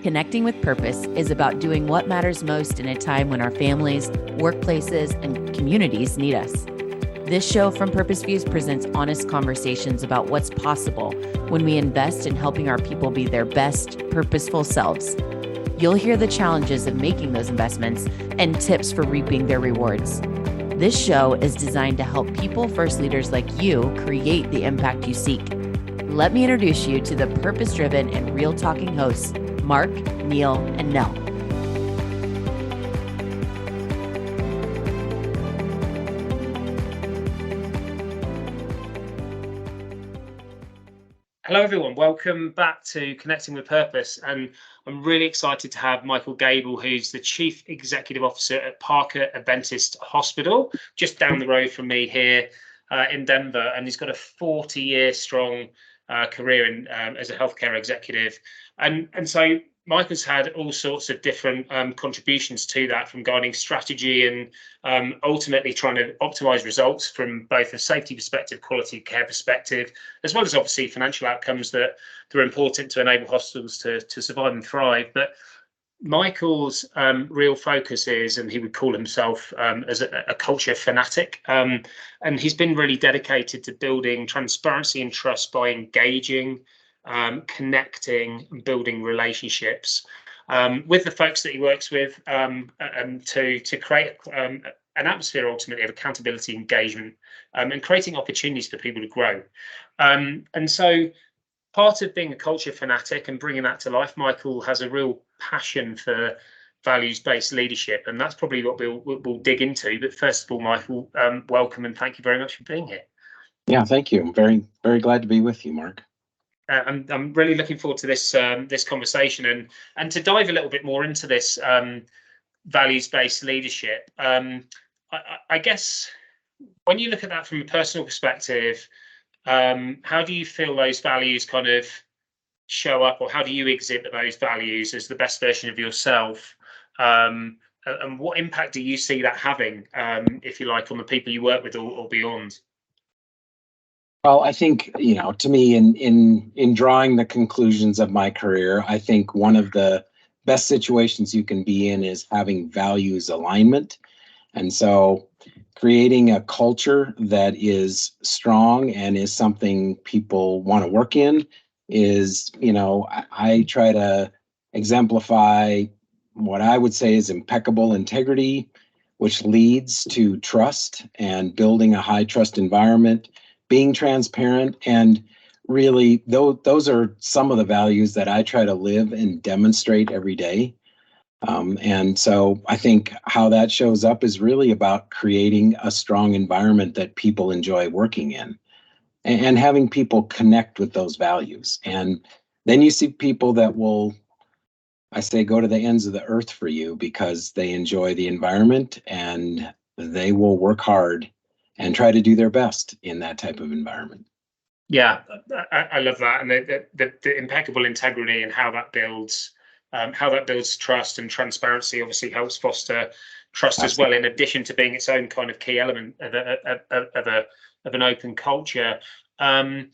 Connecting with Purpose is about doing what matters most in a time when our families, workplaces, and communities need us. This show from Purpose Views presents honest conversations about what's possible when we invest in helping our people be their best, purposeful selves. You'll hear the challenges of making those investments and tips for reaping their rewards. This show is designed to help people-first leaders like you create the impact you seek. Let me introduce you to the purpose-driven and real-talking hosts, Mark, Neil, and Nell. Hello everyone, welcome back to Connecting with Purpose, and I'm really excited to have Michael Goebel, who's the Chief Executive Officer at Parker Adventist Hospital, just down the road from me here in Denver, and he's got a 40-year strong career as a healthcare executive, and so Michael's had all sorts of different contributions to that, from guiding strategy and ultimately trying to optimize results from both a safety perspective, quality care perspective, as well as obviously financial outcomes that are important to enable hospitals to survive and thrive. But Michael's real focus is, and he would call himself as a culture fanatic, and he's been really dedicated to building transparency and trust by engaging, connecting and building relationships with the folks that he works with, to create an atmosphere ultimately of accountability, engagement, and creating opportunities for people to grow. And so part of being a culture fanatic and bringing that to life, Michael has a real passion for values-based leadership, and that's probably what we'll dig into. But first of all, Michael, welcome and thank you very much for being here. Yeah, thank you. I'm very, very glad to be with you, Mark. I'm really looking forward to this conversation and to dive a little bit more into this values-based leadership. I guess when you look at that from a personal perspective, how do you feel those values kind of show up, or how do you exhibit those values as the best version of yourself? And what impact do you see that having, if you like, on the people you work with or beyond? Well, I think, to me, in drawing the conclusions of my career, I think one of the best situations you can be in is having values alignment. And so creating a culture that is strong and is something people want to work in is, I try to exemplify what I would say is impeccable integrity, which leads to trust and building a high trust environment, being transparent, and really those are some of the values that I try to live and demonstrate every day. And so I think how that shows up is really about creating a strong environment that people enjoy working in and having people connect with those values. And then you see people that will, I say, go to the ends of the earth for you because they enjoy the environment and they will work hard and try to do their best in that type of environment. Yeah, I love that, and the impeccable integrity and how that builds trust, and transparency obviously helps foster trust as well, in addition to being its own kind of key element of an open culture. And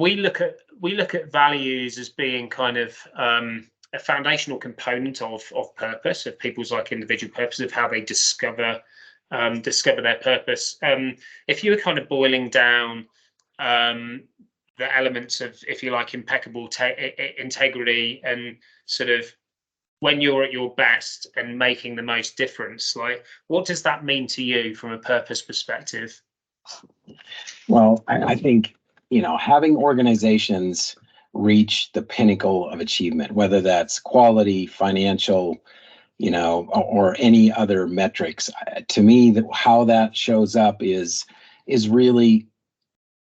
we look at values as being kind of a foundational component of purpose, of people's like individual purpose, of how they discover their purpose. If you were kind of boiling down the elements of, if you like, impeccable integrity and sort of when you're at your best and making the most difference, like what does that mean to you from a purpose perspective? Well, I think, having organizations reach the pinnacle of achievement, whether that's quality, financial, or any other metrics. To me, how that shows up is really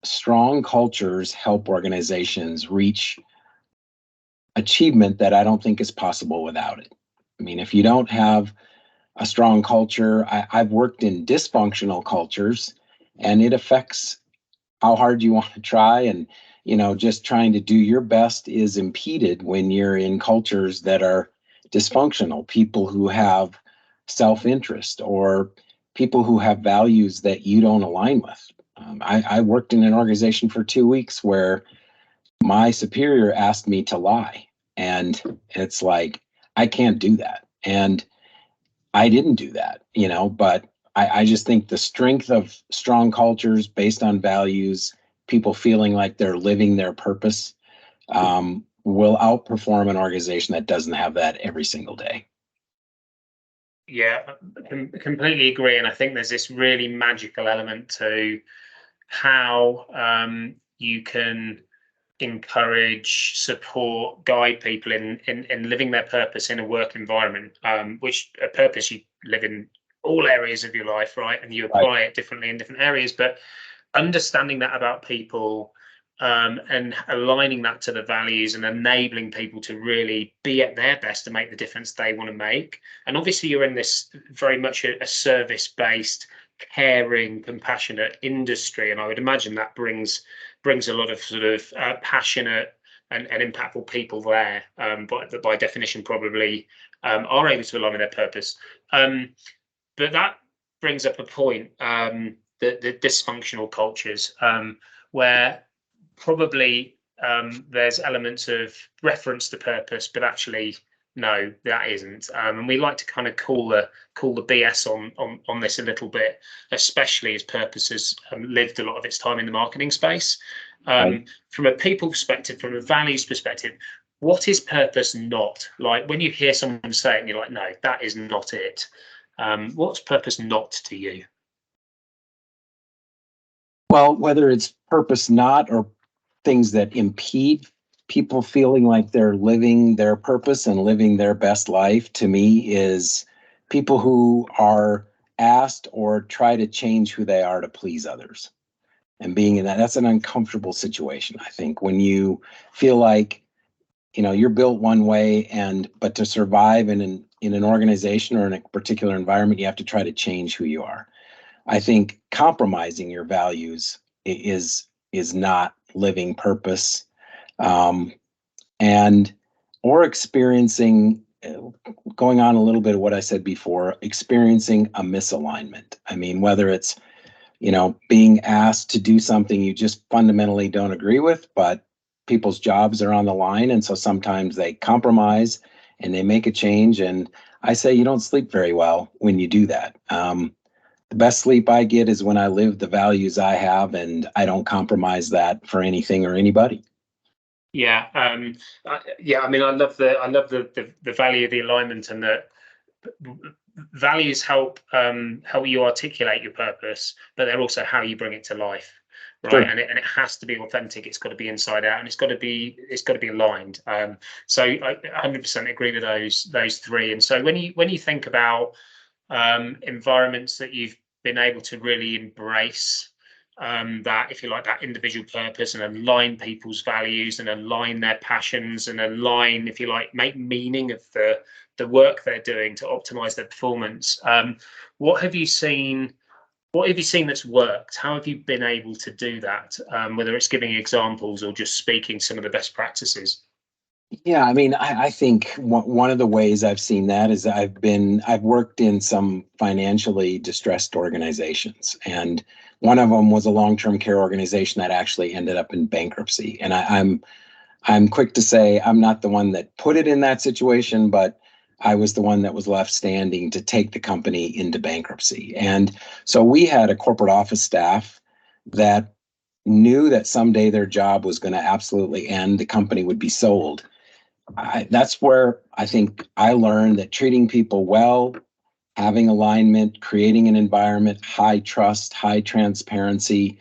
strong cultures help organizations reach achievement that I don't think is possible without it. I mean, if you don't have a strong culture, I've worked in dysfunctional cultures, and it affects how hard you want to try, and just trying to do your best is impeded when you're in cultures that are dysfunctional, people who have self-interest or people who have values that you don't align with. I worked in an organization for 2 weeks where my superior asked me to lie. And it's like, I can't do that. And I didn't do that, but I just think the strength of strong cultures based on values, people feeling like they're living their purpose, will outperform an organization that doesn't have that every single day. Yeah, completely agree. And I think there's this really magical element to how you can encourage, support, guide people in living their purpose in a work environment, which a purpose you live in all areas of your life, right? And you Right. apply it differently in different areas. But understanding that about people, and aligning that to the values and enabling people to really be at their best to make the difference they want to make. And obviously, you're in this very much a service-based, caring, compassionate industry, and I would imagine that brings a lot of sort of passionate and impactful people there, but that by definition probably are able to align with their purpose. But that brings up a point, the dysfunctional cultures, where probably there's elements of reference to purpose, but actually no, that isn't. And we like to kind of call the BS on this a little bit, especially as purpose has lived a lot of its time in the marketing space. Right. From a people perspective, from a values perspective, what is purpose not? Like when you hear someone say it and you're like, no, that is not it. What's purpose not to you? Well, whether it's purpose not or things that impede people feeling like they're living their purpose and living their best life, to me, is people who are asked or try to change who they are to please others. And being in that's an uncomfortable situation, I think, when you feel like, you're built one way, but to survive in an organization or in a particular environment, you have to try to change who you are. I think compromising your values is not living purpose, um, and or experiencing, going on a little bit of what I said before, experiencing a misalignment. I mean, whether it's being asked to do something you just fundamentally don't agree with, but people's jobs are on the line, and so sometimes they compromise and they make a change. And I say you don't sleep very well when you do that. The best sleep I get is when I live the values I have and I don't compromise that for anything or anybody. Yeah, yeah. I mean, I love the value of the alignment, and that values help you articulate your purpose, but they're also how you bring it to life, right? Sure. And it has to be authentic. It's got to be inside out, and it's got to be aligned. So I 100% agree with those three. And so when you think about environments that you've been able to really embrace, that, if you like, that individual purpose, and align people's values and align their passions and align, if you like, make meaning of the work they're doing to optimize their performance. What have you seen? What have you seen that's worked? How have you been able to do that? Whether it's giving examples or just speaking some of the best practices. Yeah, I mean, I think one of the ways I've seen that is I've worked in some financially distressed organizations, and one of them was a long-term care organization that actually ended up in bankruptcy. And I'm quick to say I'm not the one that put it in that situation, but I was the one that was left standing to take the company into bankruptcy. And so we had a corporate office staff that knew that someday their job was going to absolutely end, the company would be sold. That's where I think I learned that treating people well, having alignment, creating an environment, high trust, high transparency.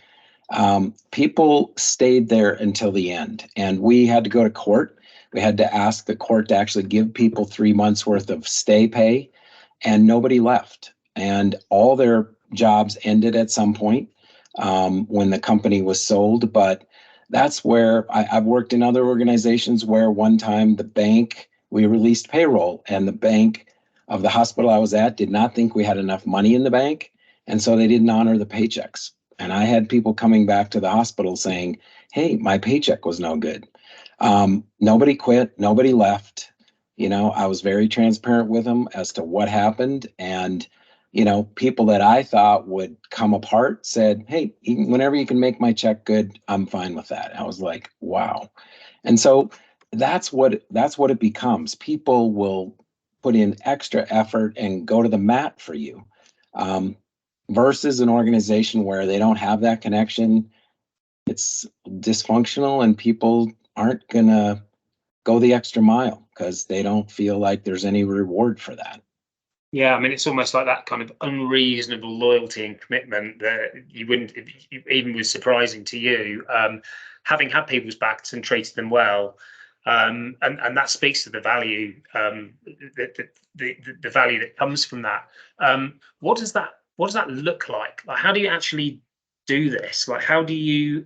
People stayed there until the end, and we had to go to court. We had to ask the court to actually give people 3 months worth of stay pay, and nobody left. And all their jobs ended at some point, when the company was sold. But that's where I've worked in other organizations where one time we released payroll, and the bank of the hospital I was at did not think we had enough money in the bank. And so they didn't honor the paychecks. And I had people coming back to the hospital saying, hey, my paycheck was no good. Nobody quit, nobody left. I was very transparent with them as to what happened. And people that I thought would come apart said, hey, whenever you can make my check good, I'm fine with that. I was like, wow. And so that's what it becomes. People will put in extra effort and go to the mat for you, versus an organization where they don't have that connection. It's dysfunctional, and people aren't gonna go the extra mile because they don't feel like there's any reward for that. Yeah, I mean, it's almost like that kind of unreasonable loyalty and commitment that you wouldn't, even was surprising to you, having had people's backs and treated them well. And that speaks to the value, the value that comes from that. What does that look like? Like, how do you actually do this? Like, how do you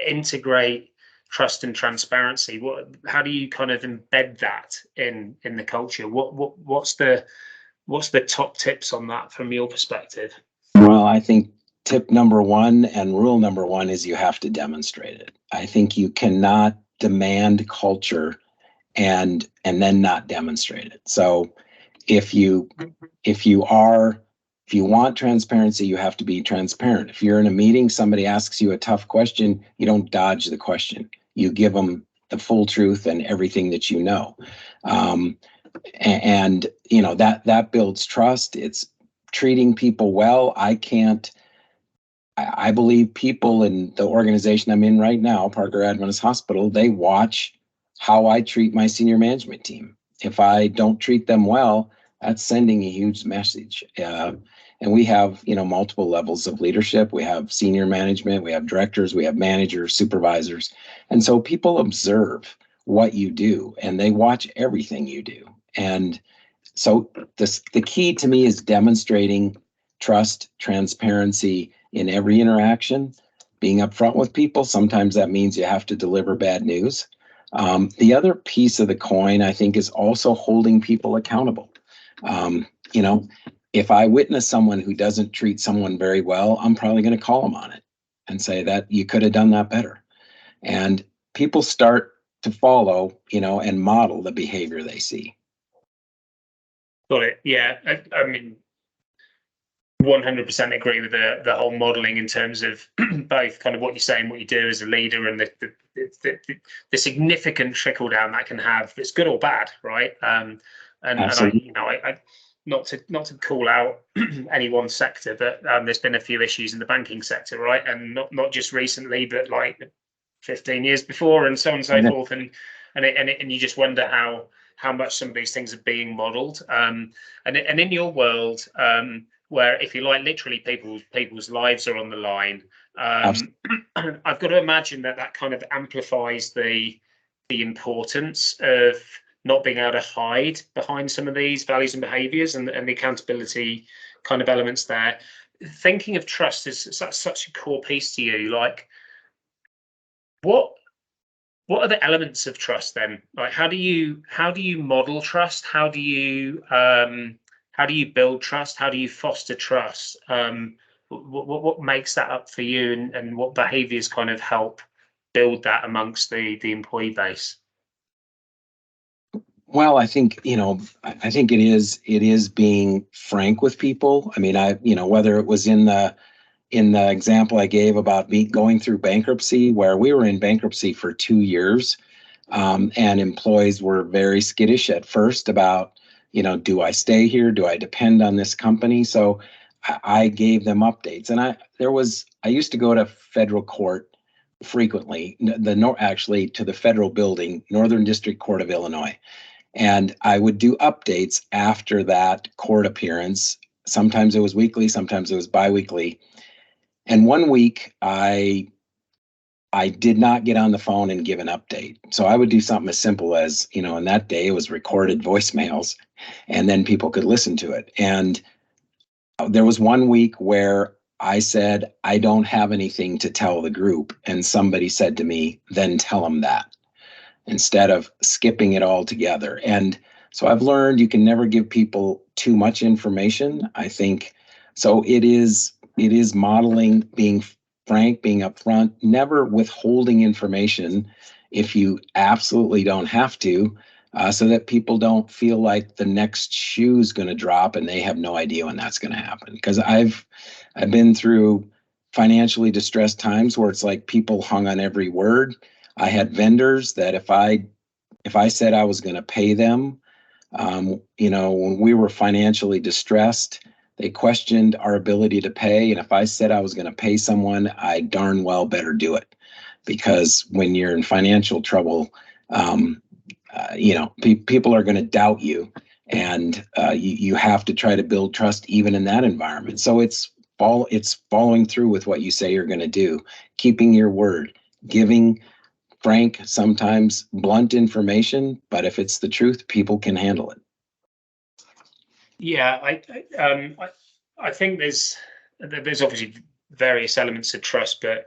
integrate trust and transparency? How do you kind of embed that in the culture? What's the top tips on that from your perspective? Well, I think tip number one and rule number one is you have to demonstrate it. I think you cannot demand culture and then not demonstrate it. So if you want transparency, you have to be transparent. If you're in a meeting, somebody asks you a tough question, you don't dodge the question. You give them the full truth and everything that you know. And that builds trust. It's treating people well. I believe people in the organization I'm in right now, Parker Adventist Hospital, they watch how I treat my senior management team. If I don't treat them well, that's sending a huge message. And we have, multiple levels of leadership. We have senior management, we have directors, we have managers, supervisors. And so people observe what you do and they watch everything you do. And so the key to me is demonstrating trust, transparency in every interaction, being upfront with people. Sometimes that means you have to deliver bad news. The other piece of the coin, I think, is also holding people accountable. If I witness someone who doesn't treat someone very well, I'm probably going to call them on it and say that you could have done that better. And people start to follow, and model the behavior they see. Got it. Yeah, I mean, 100% agree with the whole modeling in terms of both kind of what you say and what you do as a leader, and the significant trickle down that can have. It's good or bad, right? And I not to call out any one sector, but there's been a few issues in the banking sector, right? And not just recently, but like 15 years before, and so on and so forth. And you just wonder how much some of these things are being modeled. And in your world, where, if you like, literally people's lives are on the line, I've got to imagine that kind of amplifies the importance of not being able to hide behind some of these values and behaviors, and the accountability kind of elements there. Thinking of trust is such a core piece to you. Like, what are the elements of trust then? Like, how do you model trust? How do you build trust? How do you foster trust? What makes that up for you, and what behaviors kind of help build that amongst the employee base? Well, I think, I think it is being frank with people. I mean, whether it was in the example I gave about me going through bankruptcy, where we were in bankruptcy for 2 years, and employees were very skittish at first about, do I stay here? Do I depend on this company? So I gave them updates, and I used to go to federal court frequently, actually to the federal building, Northern District Court of Illinois. And I would do updates after that court appearance. Sometimes it was weekly, sometimes it was biweekly. And one week I did not get on the phone and give an update. So I would do something as simple as, in that day it was recorded voicemails, and then people could listen to it. And there was one week where I said, I don't have anything to tell the group. And somebody said to me, then tell them that, instead of skipping it all together. And so I've learned you can never give people too much information, I think. So it is modeling, being frank, being upfront, never withholding information if you absolutely don't have to, so that people don't feel like the next shoe is going to drop and they have no idea when that's going to happen. Because I've been through financially distressed times where it's like people hung on every word. I had vendors that if I if I said I was going to pay them, when we were financially distressed, they questioned our ability to pay. And if I said I was going to pay someone, I darn well better do it. Because when you're in financial trouble, people are going to doubt you, and you have to try to build trust even in that environment. So it's following through with what you say you're going to do, keeping your word, giving frank, sometimes blunt information, but if it's the truth, people can handle it. Yeah, I think there's obviously various elements of trust, but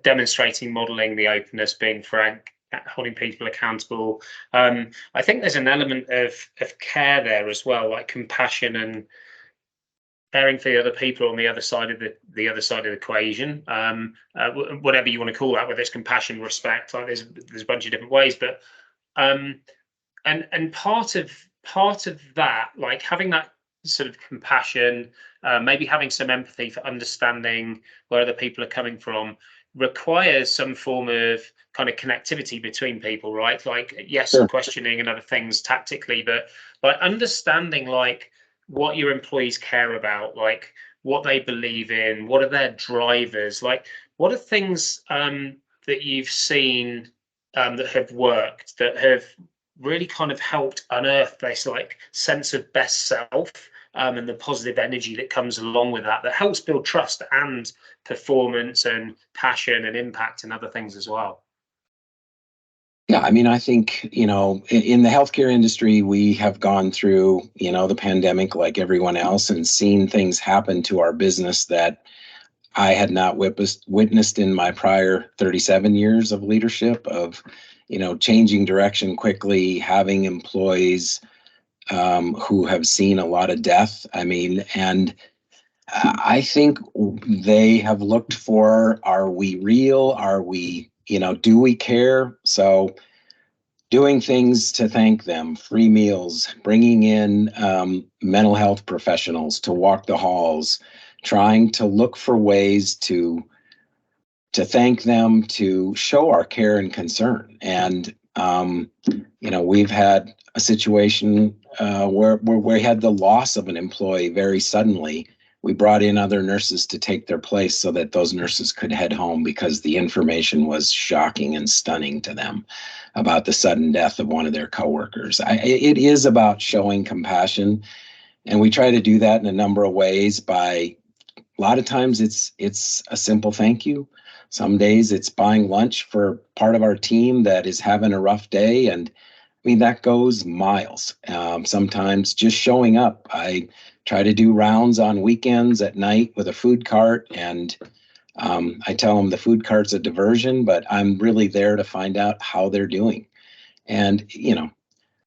demonstrating, modeling the openness, being frank, holding people accountable. I think there's an element of care there as well, like compassion and caring for the other people on the other side of the other side of the equation. Whatever you want to call that, whether it's compassion, respect, like there's a bunch of different ways, but and part of that, like having that sort of compassion, maybe having some empathy for understanding where other people are coming from, requires some form of kind of connectivity between people, right? Like, yes, Sure. questioning and other things tactically, but by understanding like what your employees care about, like what they believe in, what are their drivers, like what are things that you've seen that have worked, that have really kind of helped unearth this like sense of best self, and the positive energy that comes along with that helps build trust and performance and passion and impact and other things as well. Yeah, I mean, I think, in the healthcare industry, we have gone through, the pandemic like everyone else, and seen things happen to our business that I had not witnessed in my prior 37 years of leadership, of, changing direction quickly, having employees who have seen a lot of death. I mean, and I think they have looked for, are we real? Are we, do we care? So doing things to thank them, free meals, bringing in mental health professionals to walk the halls, trying to look for ways to thank them, to show our care and concern. And, we've had a situation where we had the loss of an employee very suddenly. We brought in other nurses to take their place so that those nurses could head home, because the information was shocking and stunning to them about the sudden death of one of their coworkers. It is about showing compassion, and we try to do that in a number of ways. By a lot of times it's a simple thank you. Some days it's buying lunch for part of our team that is having a rough day, and I mean, that goes miles. Sometimes just showing up. I try to do rounds on weekends at night with a food cart, and I tell them the food cart's a diversion, but I'm really there to find out how they're doing. And,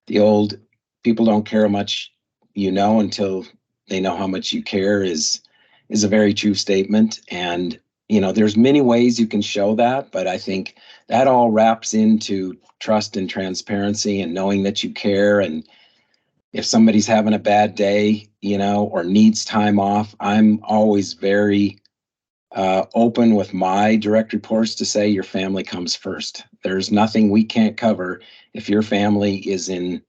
the old people don't care how much until they know how much you care is a very true statement. And, there's many ways you can show that, but I think that all wraps into trust and transparency and knowing that you care. And if somebody's having a bad day, or needs time off, I'm always very open with my direct reports to say your family comes first. There's nothing we can't cover. If your family is in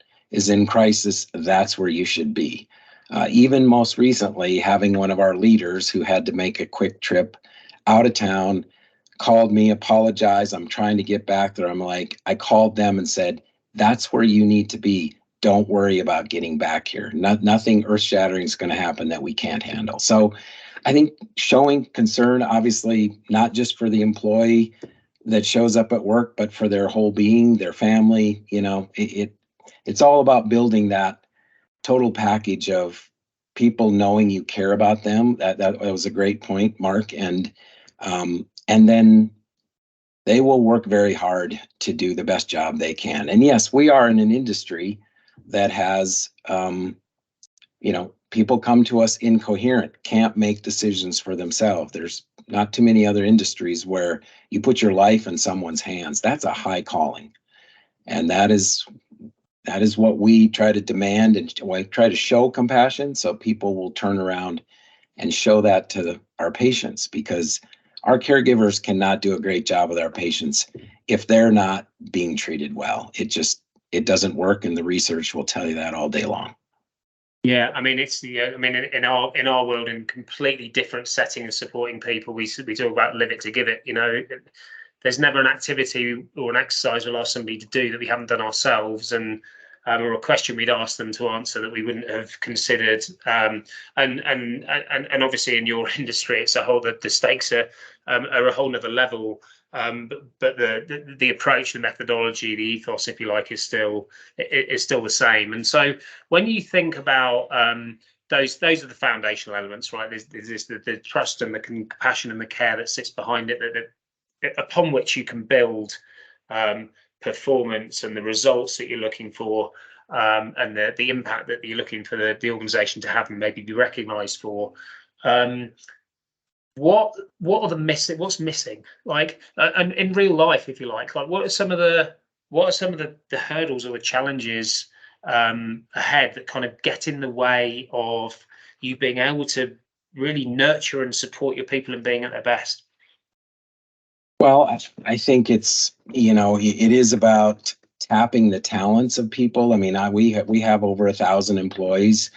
crisis, that's where you should be. Even most recently, having one of our leaders who had to make a quick trip out of town called me, apologized. I'm trying to get back there. I called them and said, that's where you need to be. Don't worry about getting back here. Nothing earth-shattering is going to happen that we can't handle. So I think showing concern, obviously, not just for the employee that shows up at work, but for their whole being, their family, it's all about building that total package of people knowing you care about them. That was a great point, Mark. And then they will work very hard to do the best job they can. And yes, we are in an industry that has, people come to us incoherent, can't make decisions for themselves. There's not too many other industries where you put your life in someone's hands. That's a high calling. And that is what we try to demand, and we try to show compassion so people will turn around and show that to our patients, because our caregivers cannot do a great job with our patients if they're not being treated well. it doesn't work, and the research will tell you that all day long. Yeah, I mean, it's the I mean, in our world, in completely different setting of supporting people, we talk about live it to give it. There's never an activity or an exercise we'll ask somebody to do that we haven't done ourselves, and or a question we'd ask them to answer that we wouldn't have considered. And obviously in your industry, it's the stakes are a whole nother level. But the approach, the methodology, the ethos, if you like, is still the same. And so when you think about those are the foundational elements, right? There's the trust and the compassion and the care that sits behind it, that upon which you can build performance and the results that you're looking for, and the impact that you're looking for the organization to have and maybe be recognized for. What are the missing? What's missing? Like, and in real life, if you like what are some of the hurdles or the challenges ahead that kind of get in the way of you being able to really nurture and support your people and being at their best? Well, I think it's, it is about tapping the talents of people. I mean, we have over 1,000 employees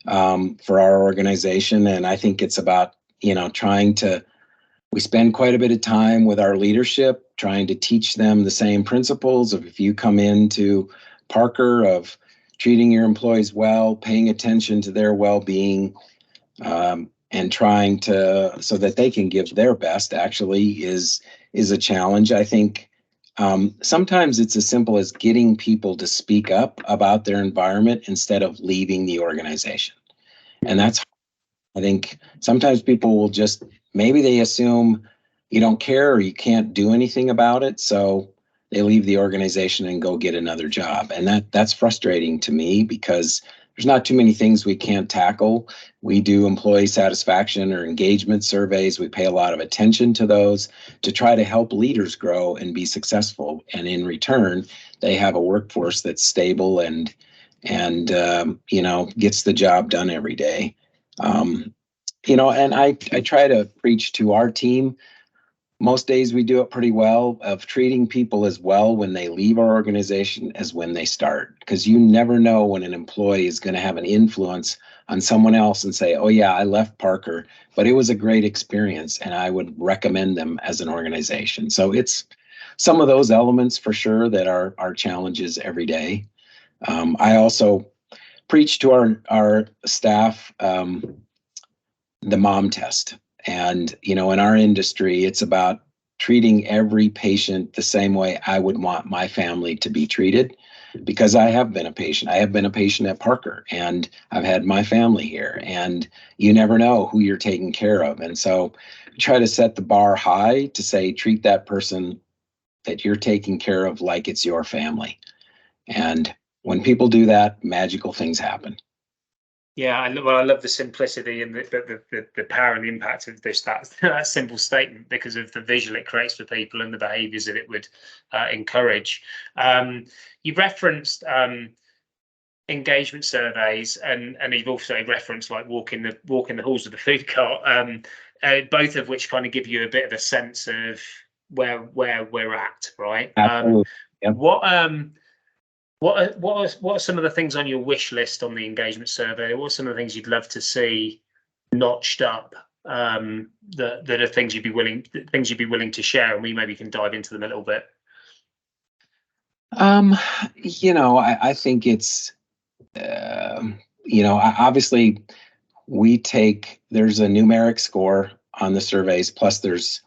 for our organization, and I think it's about we spend quite a bit of time with our leadership trying to teach them the same principles of, if you come into Parker, of treating your employees well, paying attention to their well-being, and trying to, so that they can give their best, actually is a challenge. I think sometimes it's as simple as getting people to speak up about their environment instead of leaving the organization. And I think sometimes people will just, maybe they assume you don't care or you can't do anything about it, so they leave the organization and go get another job. And that's frustrating to me, because there's not too many things we can't tackle. We do employee satisfaction or engagement surveys. We pay a lot of attention to those to try to help leaders grow and be successful. And in return, they have a workforce that's stable and gets the job done every day. And I try to preach to our team. Most days we do it pretty well, of treating people as well when they leave our organization as when they start, because you never know when an employee is going to have an influence on someone else and say, oh yeah, I left Parker, but it was a great experience and I would recommend them as an organization. So it's some of those elements for sure that are our challenges every day. I also preach to our staff the mom test. And, in our industry, it's about treating every patient the same way I would want my family to be treated, because I have been a patient. I have been a patient at Parker, and I've had my family here, and you never know who you're taking care of. And so try to set the bar high to say, treat that person that you're taking care of like it's your family. And when people do that, magical things happen. Yeah, I love the simplicity and the power and the impact of that simple statement, because of the visual it creates for people and the behaviours that it would encourage. You've referenced engagement surveys, and you've also referenced like walking the halls of the food cart, both of which kind of give you a bit of a sense of where we're at, right? Absolutely. Yep. What are some of the things on your wish list on the engagement survey? What are some of the things you'd love to see notched up, that are things you'd be willing to share, and we maybe can dive into them a little bit? I think it's obviously there's a numeric score on the surveys, plus there's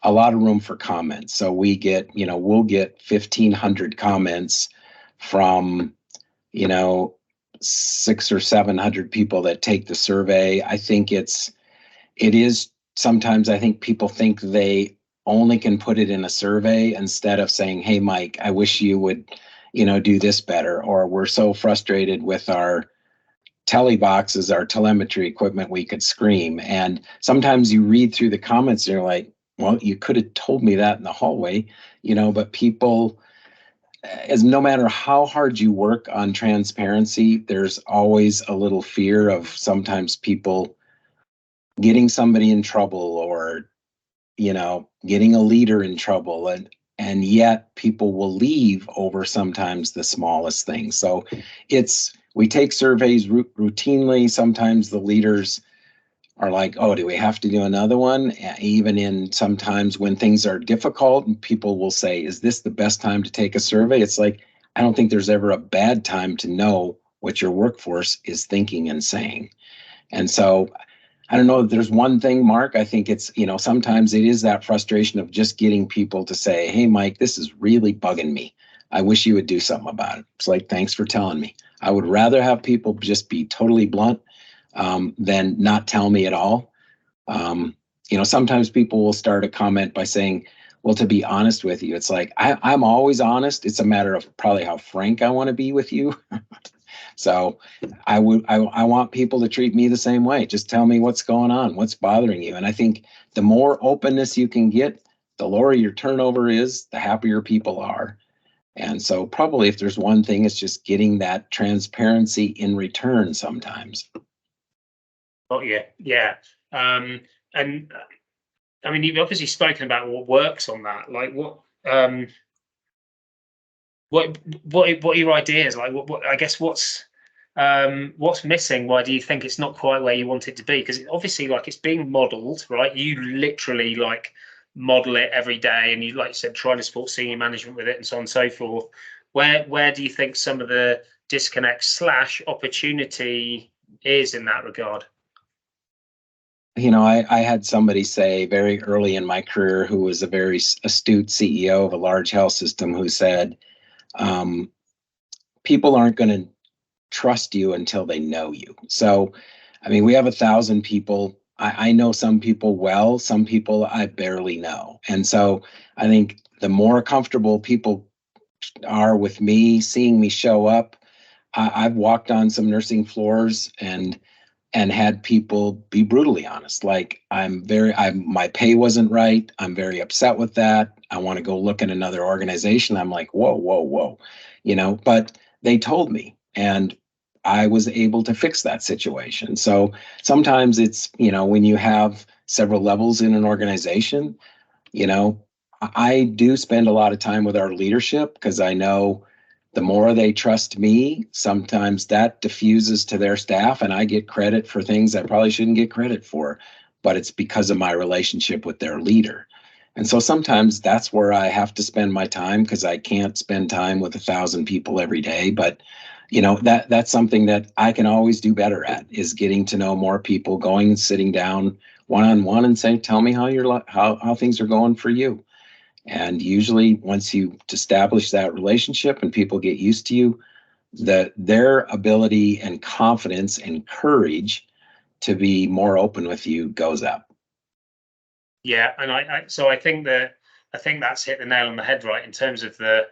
a lot of room for comments. So we'll get 1,500 comments from 600 or 700 people that take the survey. I think it is sometimes, I think people think they only can put it in a survey instead of saying, hey Mike, I wish you would do this better, or we're so frustrated with our teleboxes, our telemetry equipment, we could scream. And sometimes you read through the comments and you're like, well, you could have told me that in the hallway, but people, as no matter how hard you work on transparency, there's always a little fear of sometimes people getting somebody in trouble, or getting a leader in trouble. And and yet people will leave over sometimes the smallest things. So we take surveys routinely. Sometimes the leaders are like, oh, do we have to do another one? Even in sometimes when things are difficult, and people will say, is this the best time to take a survey? It's like, I don't think there's ever a bad time to know what your workforce is thinking and saying. And so I don't know if there's one thing, Mark. I think it's, sometimes it is that frustration of just getting people to say, hey, Mike, this is really bugging me. I wish you would do something about it. It's like, thanks for telling me. I would rather have people just be totally blunt than not tell me at all. Sometimes people will start a comment by saying, well, to be honest with you, it's like, I'm always honest. It's a matter of probably how frank I want to be with you. So I want people to treat me the same way. Just tell me what's going on, what's bothering you. And I think the more openness you can get, the lower your turnover is, the happier people are. And so probably if there's one thing, it's just getting that transparency in return sometimes. Oh yeah. And I mean, you've obviously spoken about what works on that. Like what are your ideas? Like what I guess what's missing? Why do you think it's not quite where you want it to be? Because obviously, like, it's being modeled, right? You literally like model it every day, and you, like you said, trying to support senior management with it, and so on and so forth. Where do you think some of the disconnect / opportunity is in that regard? I had somebody say very early in my career, who was a very astute CEO of a large health system, who said, people aren't going to trust you until they know you. So, I mean, we have 1,000 people. I know some people well, some people I barely know. And so I think the more comfortable people are with me, seeing me show up, I've walked on some nursing floors and had people be brutally honest. Like, my pay wasn't right. I'm very upset with that. I want to go look at another organization. I'm like, whoa, but they told me, and I was able to fix that situation. So sometimes it's, when you have several levels in an organization, I do spend a lot of time with our leadership, because I know the more they trust me, sometimes that diffuses to their staff, and I get credit for things I probably shouldn't get credit for, but it's because of my relationship with their leader. And so sometimes that's where I have to spend my time, because I can't spend time with 1,000 people every day. But that's something that I can always do better at, is getting to know more people, going and sitting down one-on-one and saying, tell me how things are going for you. And usually once you establish that relationship and people get used to you, their ability and confidence and courage to be more open with you goes up. Yeah, and I think that's hit the nail on the head, right, in terms of the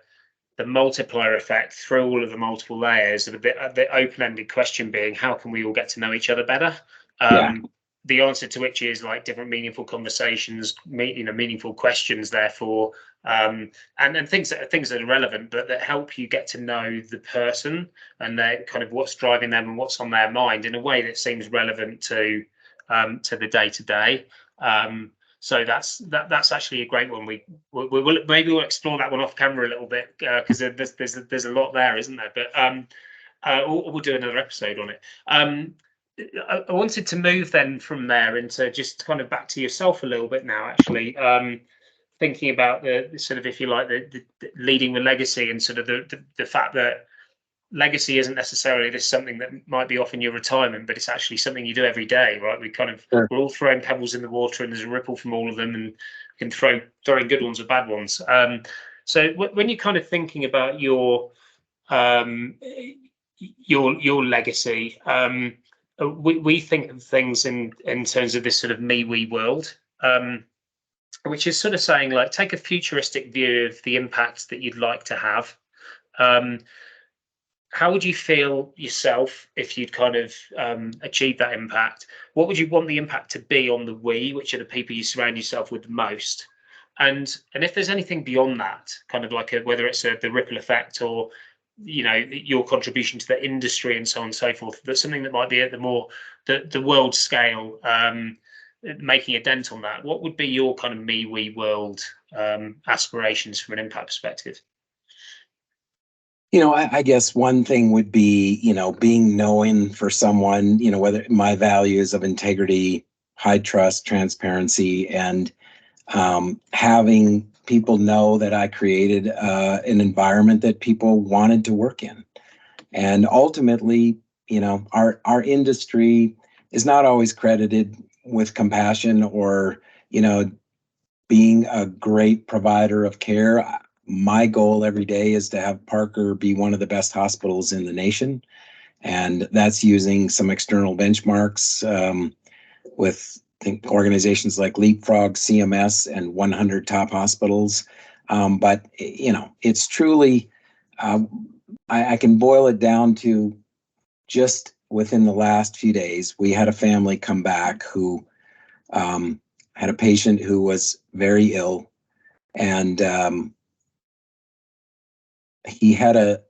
multiplier effect through all of the multiple layers of the open-ended question being, how can we all get to know each other better? The answer to which is like different meaningful conversations, meaningful questions, therefore, and things that are relevant, but that help you get to know the person and their kind of what's driving them and what's on their mind in a way that seems relevant to the day to day. So that's actually a great one. We'll maybe we'll explore that one off camera a little bit, because there's a lot there, isn't there? But we'll do another episode on it. I wanted to move then from there into just kind of back to yourself a little bit now, actually, thinking about the sort of, if you like, the leading the legacy, and sort of the fact that legacy isn't necessarily this something that might be off in your retirement, but it's actually something you do every day, right? We're all throwing pebbles in the water, and there's a ripple from all of them, and we can throw in good ones or bad ones. So when you're kind of thinking about your legacy, we think of things in terms of this sort of me-we world, which is sort of saying, like, take a futuristic view of the impact that you'd like to have. How would you feel yourself if you'd kind of achieved that impact? What would you want the impact to be on the we, which are the people you surround yourself with the most? And if there's anything beyond that, kind of like whether it's the ripple effect, or your contribution to the industry and so on and so forth, but something that might be at the world scale, making a dent on that, what would be your kind of me, we, world aspirations from an impact perspective? I guess one thing would be, being known for someone, whether my values of integrity, high trust, transparency, and having people know that I created an environment that people wanted to work in. And ultimately, our industry is not always credited with compassion or, being a great provider of care. My goal every day is to have Parker be one of the best hospitals in the nation. And that's using some external benchmarks with organizations like Leapfrog, CMS, and 100 top hospitals. But, it's truly, I can boil it down to just within the last few days, we had a family come back who had a patient who was very ill, and he had a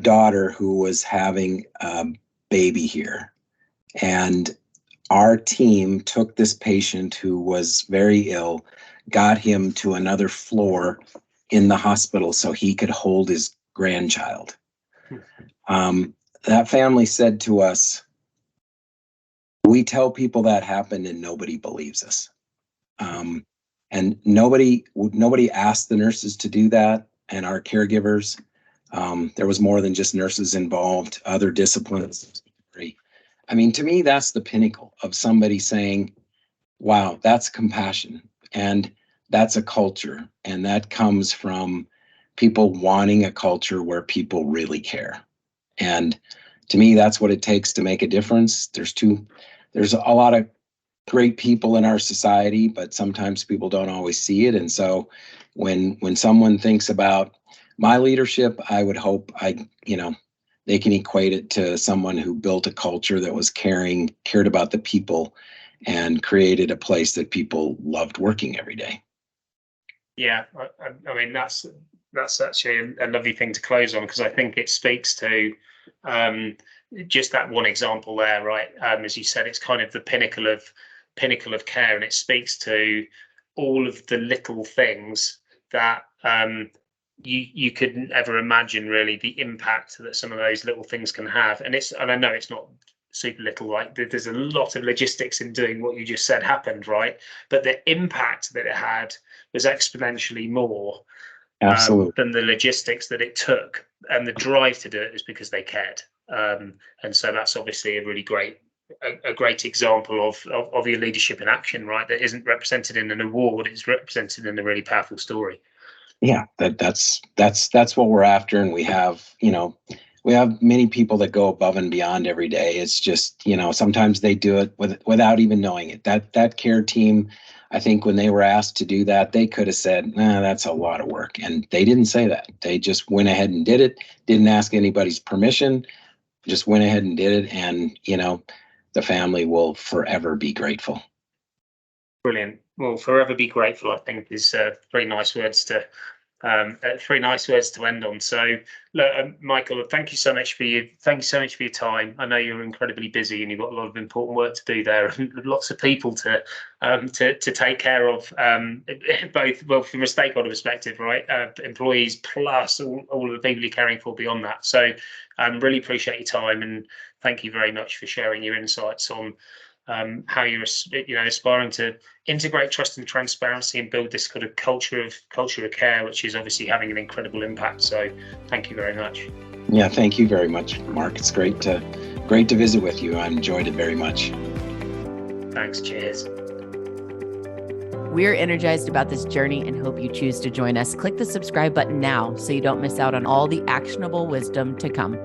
daughter who was having a baby here. And our team took this patient who was very ill, got him to another floor in the hospital so he could hold his grandchild. That family said to us, we tell people that happened and nobody believes us. And nobody asked the nurses to do that, and our caregivers. There was more than just nurses involved, other disciplines. I mean, to me, that's the pinnacle of somebody saying, wow, that's compassion. And that's a culture. And that comes from people wanting a culture where people really care. And to me, that's what it takes to make a difference. There's a lot of great people in our society, but sometimes people don't always see it. And so when someone thinks about my leadership, I would hope they can equate it to someone who built a culture that was cared about the people, and created a place that people loved working every day. Yeah, I mean, that's actually a lovely thing to close on, because I think it speaks to just that one example there, right? As you said, it's kind of the pinnacle of care, and it speaks to all of the little things that you couldn't ever imagine, really, the impact that some of those little things can have. And I know it's not super little, right? There's a lot of logistics in doing what you just said happened, right? But the impact that it had was exponentially more than the logistics that it took. And the drive to do it is because they cared. And so that's obviously a really great example of your leadership in action, right? That isn't represented in an award; it's represented in a really powerful story. Yeah, that's what we're after, and we have many people that go above and beyond every day. It's just sometimes they do it without even knowing it. That care team, I think when they were asked to do that, they could have said, "Nah, that's a lot of work," and they didn't say that. They just went ahead and did it. Didn't ask anybody's permission. Just went ahead and did it, and the family will forever be grateful. Brilliant. Well, forever be grateful, I think, is three nice words to end on. So, look, Michael, thank you so much for your time. I know you're incredibly busy and you've got a lot of important work to do there, and lots of people to take care of, both from a stakeholder perspective, right? Employees plus all of the people you're caring for beyond that. So, really appreciate your time, and thank you very much for sharing your insights on how you're aspiring to integrate trust and transparency and build this kind of culture of care, which is obviously having an incredible impact. So thank you very much. Yeah, thank you very much, Mark. It's great to visit with you. I enjoyed it very much. Thanks. Cheers. We're energized about this journey and hope you choose to join us. Click the subscribe button now so you don't miss out on all the actionable wisdom to come.